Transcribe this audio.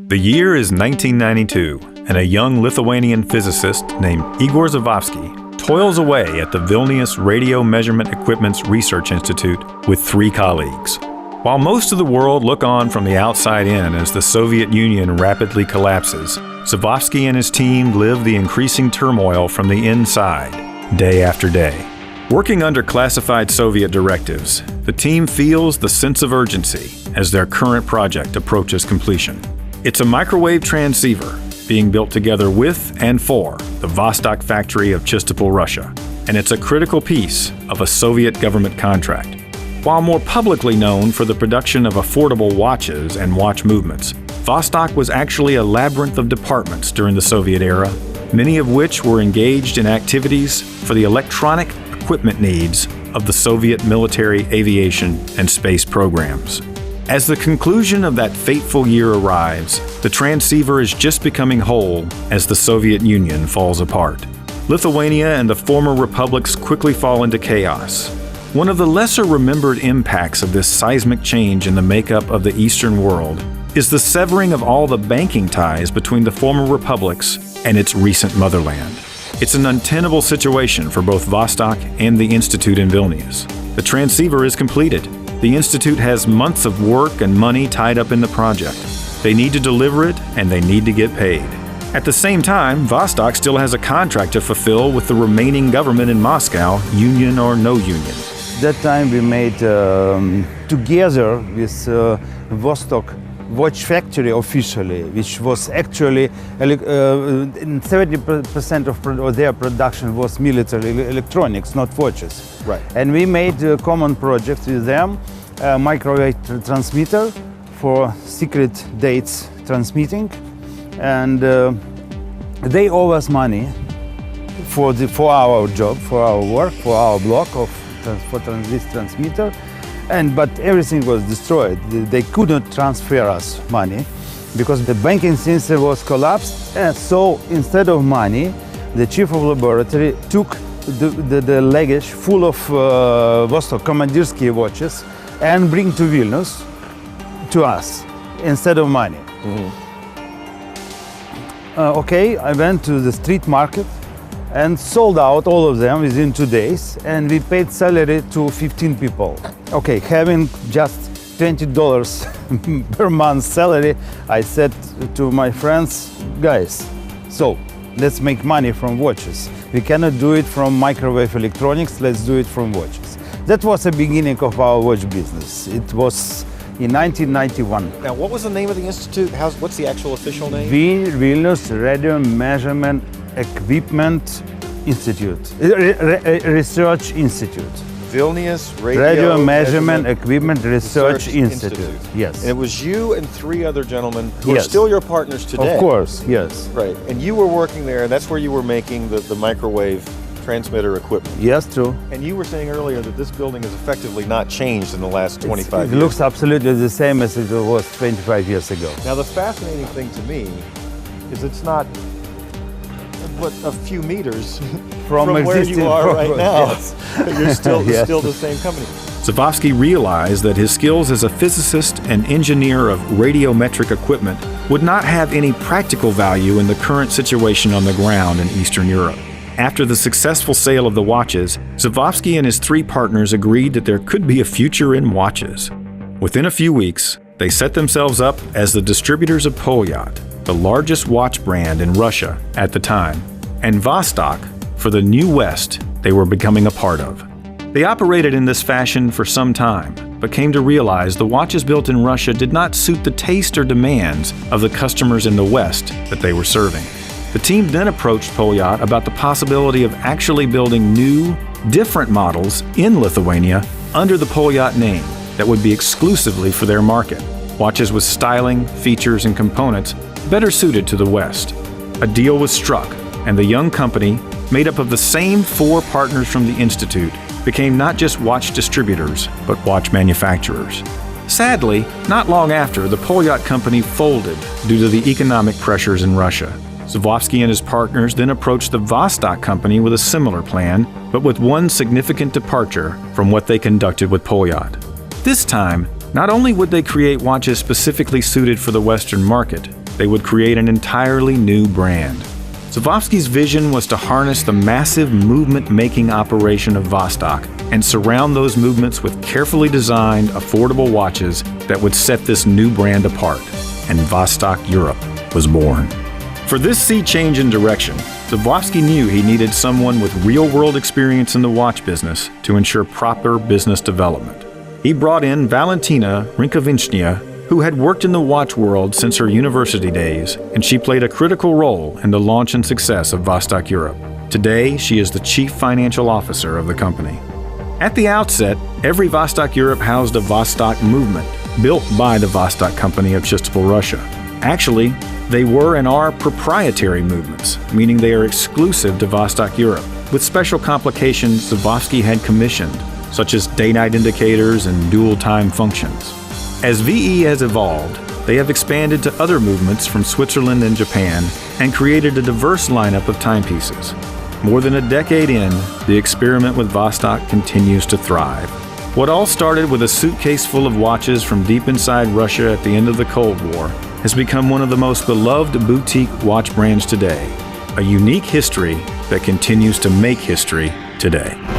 The year is 1992, and a young Lithuanian physicist named Igor Zavovsky toils away at the Vilnius Radio Measurement Equipment's Research Institute with 3 colleagues. While most of the world look on from the outside in as the Soviet Union rapidly collapses, Zavovsky and his team live the increasing turmoil from the inside, day after day. Working under classified Soviet directives, the team feels the sense of urgency as their current project approaches completion. It's a microwave transceiver being built together with and for the Vostok factory of Chistopol, Russia, and it's a critical piece of a Soviet government contract. While more publicly known for the production of affordable watches and watch movements, Vostok was actually a labyrinth of departments during the Soviet era, many of which were engaged in activities for the electronic equipment needs of the Soviet military, aviation, and space programs. As the conclusion of that fateful year arrives, the transceiver is just becoming whole as the Soviet Union falls apart. Lithuania and the former republics quickly fall into chaos. One of the lesser remembered impacts of this seismic change in the makeup of the Eastern world is the severing of all the banking ties between the former republics and its recent motherland. It's an untenable situation for both Vostok and the Institute in Vilnius. The transceiver is completed. The Institute has months of work and money tied up in the project. They need to deliver it, and they need to get paid. At the same time, Vostok still has a contract to fulfill with the remaining government in Moscow, union or no union. That time we made together with Vostok watch factory officially, which was actually 70% of their production was military electronics, not watches. Right. And we made a common project with them, a microwave transmitter for secret dates transmitting, and they owe us money for our job, for our work, for our block of this transmitter. But everything was destroyed. They couldn't transfer us money because the banking system was collapsed. And so instead of money, the chief of laboratory took the luggage full of Vostok Commandersky watches and bring to Vilnius to us instead of money. Mm-hmm. Okay, I went to the street market and sold out all of them within 2 days, and we paid salary to 15 people. Okay, having just $20 per month salary, I said to my friends, guys, so let's make money from watches. We cannot do it from microwave electronics, let's do it from watches. That was the beginning of our watch business. It was in 1991. Now, what was the name of the institute? What's the actual official name? Vilnius Radio Measurement Equipment Institute, Research Institute. Vilnius Radio Measurement Equipment Research Institute. Yes. And it was you and 3 other gentlemen who are Yes. still your partners today. Of course, yes. Right. And you were working there, and that's where you were making the microwave transmitter equipment. Yes, true. And you were saying earlier that this building has effectively not changed in the last 25 It years. looks absolutely the same as it was 25 years ago. Now, the fascinating thing to me is it's not but a few meters from where you are right now. Yes. You're still Yes. the same company. Zavovsky realized that his skills as a physicist and engineer of radiometric equipment would not have any practical value in the current situation on the ground in Eastern Europe. After the successful sale of the watches, Zavovsky and his 3 partners agreed that there could be a future in watches. Within a few weeks, they set themselves up as the distributors of Polyat, the largest watch brand in Russia at the time, and Vostok for the new West they were becoming a part of. They operated in this fashion for some time, but came to realize the watches built in Russia did not suit the taste or demands of the customers in the West that they were serving. The team then approached Polyat about the possibility of actually building new, different models in Lithuania under the Polyat name that would be exclusively for their market. Watches with styling, features, and components better suited to the West. A deal was struck, and the young company, made up of the same 4 partners from the Institute, became not just watch distributors, but watch manufacturers. Sadly, not long after, the Polyat company folded due to the economic pressures in Russia. Zavovsky and his partners then approached the Vostok company with a similar plan, but with one significant departure from what they conducted with Polyat. This time, not only would they create watches specifically suited for the Western market, they would create an entirely new brand. Żuławski's vision was to harness the massive movement-making operation of Vostok and surround those movements with carefully designed, affordable watches that would set this new brand apart. And Vostok Europe was born. For this sea change in direction, Żuławski knew he needed someone with real-world experience in the watch business to ensure proper business development. He brought in Valentina Rękowicznia, who had worked in the watch world since her university days, and she played a critical role in the launch and success of Vostok Europe. Today, she is the chief financial officer of the company. At the outset, every Vostok Europe housed a Vostok movement, built by the Vostok Company of Chistopol, Russia. Actually, they were and are proprietary movements, meaning they are exclusive to Vostok Europe, with special complications Żuławski had commissioned, such as day-night indicators and dual-time functions. As VE has evolved, they have expanded to other movements from Switzerland and Japan and created a diverse lineup of timepieces. More than a decade in, the experiment with Vostok continues to thrive. What all started with a suitcase full of watches from deep inside Russia at the end of the Cold War has become one of the most beloved boutique watch brands today, a unique history that continues to make history today.